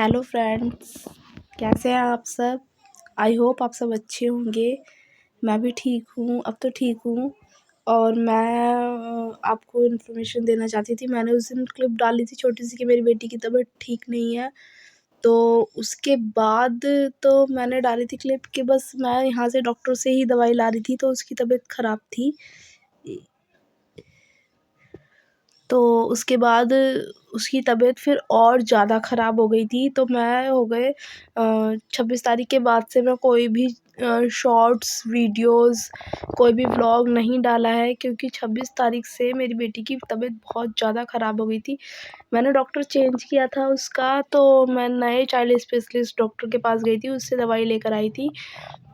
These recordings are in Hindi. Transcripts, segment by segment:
हेलो फ्रेंड्स, कैसे हैं आप सब। आई होप आप सब अच्छे होंगे। मैं भी ठीक हूँ, अब तो ठीक हूँ। और मैं आपको इन्फॉर्मेशन देना चाहती थी। मैंने उस दिन क्लिप डाली थी छोटी सी कि मेरी बेटी की तबीयत ठीक नहीं है। तो उसके बाद तो मैंने डाली थी क्लिप कि बस मैं यहाँ से डॉक्टर से ही दवाई ला रही थी, तो उसकी तबीयत ख़राब थी। तो उसके बाद उसकी तबीयत फिर और ज़्यादा ख़राब हो गई थी। तो मैं हो गए 26 तारीख के बाद से मैं कोई भी शॉर्ट्स वीडियोज़ कोई भी व्लॉग नहीं डाला है, क्योंकि 26 तारीख से मेरी बेटी की तबीयत बहुत ज़्यादा ख़राब हो गई थी। मैंने डॉक्टर चेंज किया था उसका, तो मैं नए चाइल्ड स्पेशलिस्ट डॉक्टर के पास गई थी, उससे दवाई लेकर आई थी।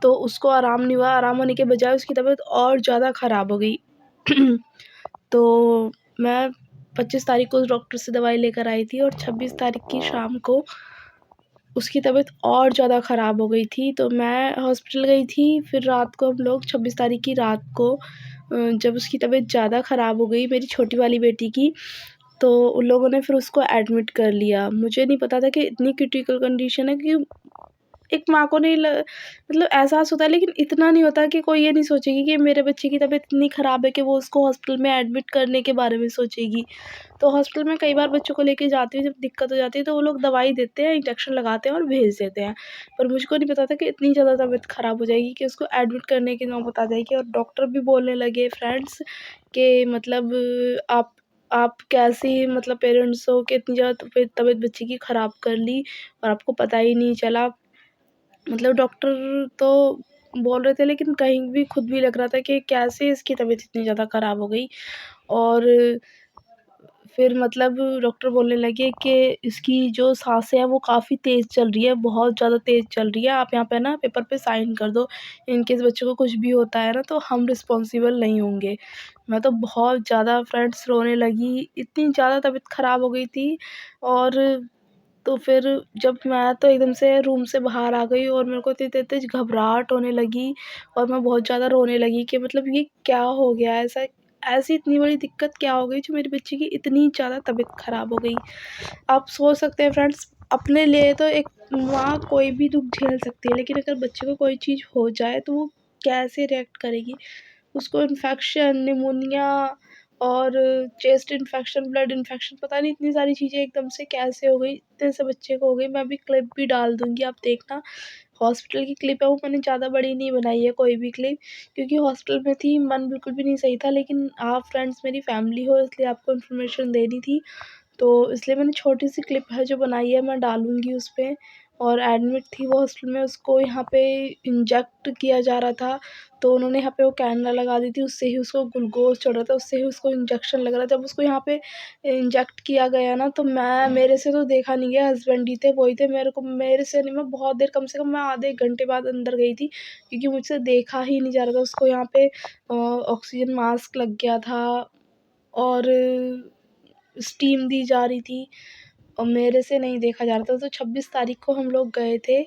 तो उसको आराम नहीं हुआ, आराम होने के बजाय उसकी तबीयत और ज़्यादा ख़राब हो गई। तो मैं 25 तारीख को उस डॉक्टर से दवाई लेकर आई थी और 26 तारीख की शाम को उसकी तबीयत और ज़्यादा ख़राब हो गई थी। तो मैं हॉस्पिटल गई थी। फिर रात को हम लोग 26 तारीख की रात को जब उसकी तबीयत ज़्यादा ख़राब हो गई मेरी छोटी वाली बेटी की, तो उन लोगों ने फिर उसको एडमिट कर लिया। मुझे नहीं पता था कि इतनी क्रिटिकल कंडीशन है कि एक माँ को नहीं मतलब एहसास होता है, लेकिन इतना नहीं होता कि कोई ये नहीं सोचेगी कि मेरे बच्चे की तबीयत इतनी ख़राब है कि वो उसको हॉस्पिटल में एडमिट करने के बारे में सोचेगी। तो हॉस्पिटल में कई बार बच्चों को लेके जाती हूँ, जब दिक्कत हो जाती है तो वो लोग दवाई देते हैं, इंजेक्शन लगाते हैं और भेज देते हैं। पर मुझको नहीं पता था कि इतनी ज़्यादा तबीयत ख़राब हो जाएगी कि उसको एडमिट करने की नौबत आ जाएगी। और डॉक्टर भी बोलने लगे फ्रेंड्स कि मतलब आप कैसी मतलब पेरेंट्स हो कि इतनी ज़्यादा तबीयत बच्चे की ख़राब कर ली और आपको पता ही नहीं चला। मतलब डॉक्टर तो बोल रहे थे, लेकिन कहीं भी खुद भी लग रहा था कि कैसे इसकी तबीयत इतनी ज़्यादा ख़राब हो गई। और फिर मतलब डॉक्टर बोलने लगे कि इसकी जो साँसें हैं वो काफ़ी तेज़ चल रही है, बहुत ज़्यादा तेज़ चल रही है। आप यहाँ पे ना पेपर पे साइन कर दो, इन केस बच्चे को कुछ भी होता है ना तो हम रिस्पॉन्सिबल नहीं होंगे। मैं तो बहुत ज़्यादा फ्रेंड्स रोने लगी, इतनी ज़्यादा तबीयत ख़राब हो गई थी। और तो फिर जब मैं तो एकदम से रूम से बाहर आ गई और मेरे को इतनी तेज़ घबराहट होने लगी और मैं बहुत ज़्यादा रोने लगी कि मतलब ये क्या हो गया, ऐसी इतनी बड़ी दिक्कत क्या हो गई जो मेरे बच्चे की इतनी ज़्यादा तबीयत ख़राब हो गई। आप सोच सकते हैं फ्रेंड्स, अपने लिए तो एक माँ कोई भी दुःख झेल सकती है, लेकिन अगर बच्चे को कोई चीज़ हो जाए तो वो कैसे रिएक्ट करेगी। उसको इन्फेक्शन, निमोनिया और चेस्ट इन्फेक्शन, ब्लड इन्फेक्शन, पता नहीं इतनी सारी चीज़ें एकदम से कैसे हो गई, इतने से बच्चे को हो गई। मैं अभी क्लिप भी डाल दूँगी, आप देखना। हॉस्पिटल की क्लिप है वो, मैंने ज़्यादा बड़ी नहीं बनाई है कोई भी क्लिप, क्योंकि हॉस्पिटल में थी, मन बिल्कुल भी नहीं सही था। लेकिन आप फ्रेंड्स मेरी फैमिली हो इसलिए आपको इन्फॉर्मेशन देनी थी, तो इसलिए मैंने छोटी-सी क्लिप है जो बनाई है मैं डालूँगी उसपे। और एडमिट थी वो हॉस्पिटल में, उसको यहाँ पे इंजेक्ट किया जा रहा था, तो उन्होंने यहाँ पे वो कैनुला लगा दी थी, उससे ही उसको ग्लूकोज़ चढ़ रहा था, उससे ही उसको इंजेक्शन लग रहा था। जब उसको यहाँ पे इंजेक्ट किया गया ना तो मेरे से तो देखा नहीं गया, हस्बैंड ही थे, वो ही थे। मेरे से नहीं, मैं बहुत देर, कम से कम मैं आधे 1 घंटे बाद अंदर गई थी, क्योंकि मुझसे देखा ही नहीं जा रहा था। उसको यहाँ पे ऑक्सीजन मास्क लग गया था और स्टीम दी जा रही थी और मेरे से नहीं देखा जा रहा था। तो 26 तारीख को हम लोग गए थे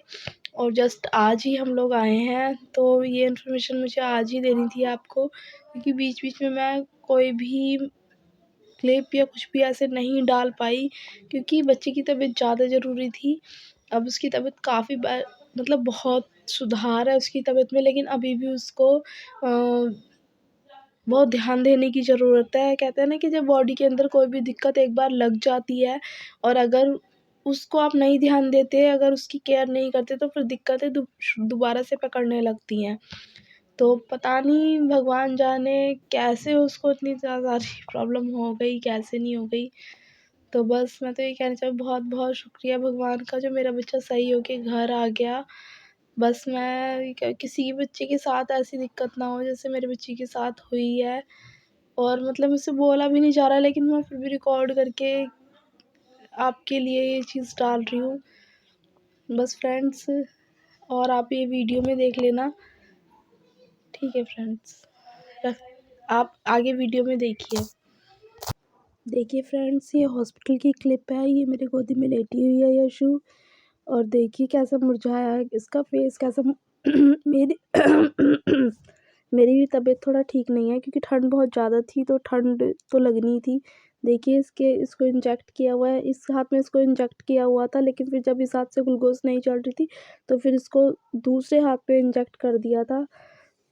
और जस्ट आज ही हम लोग आए हैं। तो ये इन्फॉर्मेशन मुझे आज ही देनी थी आपको, क्योंकि बीच-बीच में मैं कोई भी क्लिप या कुछ भी ऐसे नहीं डाल पाई, क्योंकि बच्चे की तबीयत ज़्यादा ज़रूरी थी। अब उसकी तबीयत काफ़ी मतलब बहुत सुधार है उसकी तबीयत में, लेकिन अभी भी उसको बहुत ध्यान देने की ज़रूरत है। कहते हैं ना कि जब बॉडी के अंदर कोई भी दिक्कत एक बार लग जाती है और अगर उसको आप नहीं ध्यान देते, अगर उसकी केयर नहीं करते, तो फिर दिक्कतें दोबारा से पकड़ने लगती हैं। तो पता नहीं भगवान जाने कैसे उसको इतनी ज़्यादा प्रॉब्लम हो गई, कैसे नहीं हो गई। तो बस मैं तो ये कहना चाहूँ, बहुत-बहुत शुक्रिया भगवान का जो मेरा बच्चा सही होके घर आ गया। बस मैं ये किसी के बच्चे के साथ ऐसी दिक्कत ना हो जैसे मेरे बच्चे के साथ हुई है। और मतलब मुझसे बोला भी नहीं जा रहा, लेकिन मैं फिर भी रिकॉर्ड करके आपके लिए ये चीज़ डाल रही हूँ। बस फ्रेंड्स, और आप ये वीडियो में देख लेना, ठीक है फ्रेंड्स? रख आप आगे वीडियो में देखिए। देखिए फ्रेंड्स, ये हॉस्पिटल की क्लिप है, ये मेरी गोदी में लेटी हुई है यशु, और देखिए कैसा मुरझाया है इसका फेस, कैसा मेरी मेरी भी तबीयत थोड़ा ठीक नहीं है, क्योंकि ठंड बहुत ज़्यादा थी, तो ठंड तो लगनी थी, देखिए इसको इंजेक्ट किया हुआ है, इस हाथ में इसको इंजेक्ट किया हुआ था, लेकिन फिर जब इस हाथ से ग्लूकोज़ नहीं चल रही थी, तो फिर इसको दूसरे हाथ पे इंजेक्ट कर दिया था।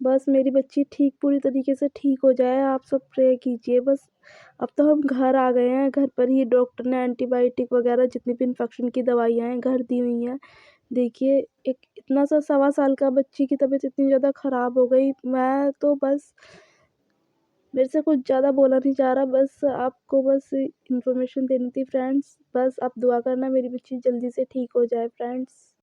बस मेरी बच्ची ठीक पूरी तरीके से ठीक हो जाए, आप सब प्रे कीजिए बस। अब तो हम घर आ गए हैं, घर पर ही डॉक्टर ने एंटीबायोटिक वगैरह जितनी भी इन्फेक्शन की दवाइयाँ हैं घर दी हुई हैं। देखिए एक इतना सा सवा साल का बच्ची की तबीयत इतनी ज़्यादा ख़राब हो गई, मैं तो बस मेरे से कुछ ज़्यादा बोला नहीं जा रहा, बस आपको बस इन्फॉर्मेशन देनी थी फ्रेंड्स। बस आप दुआ करना मेरी बच्ची जल्दी से ठीक हो जाए फ्रेंड्स।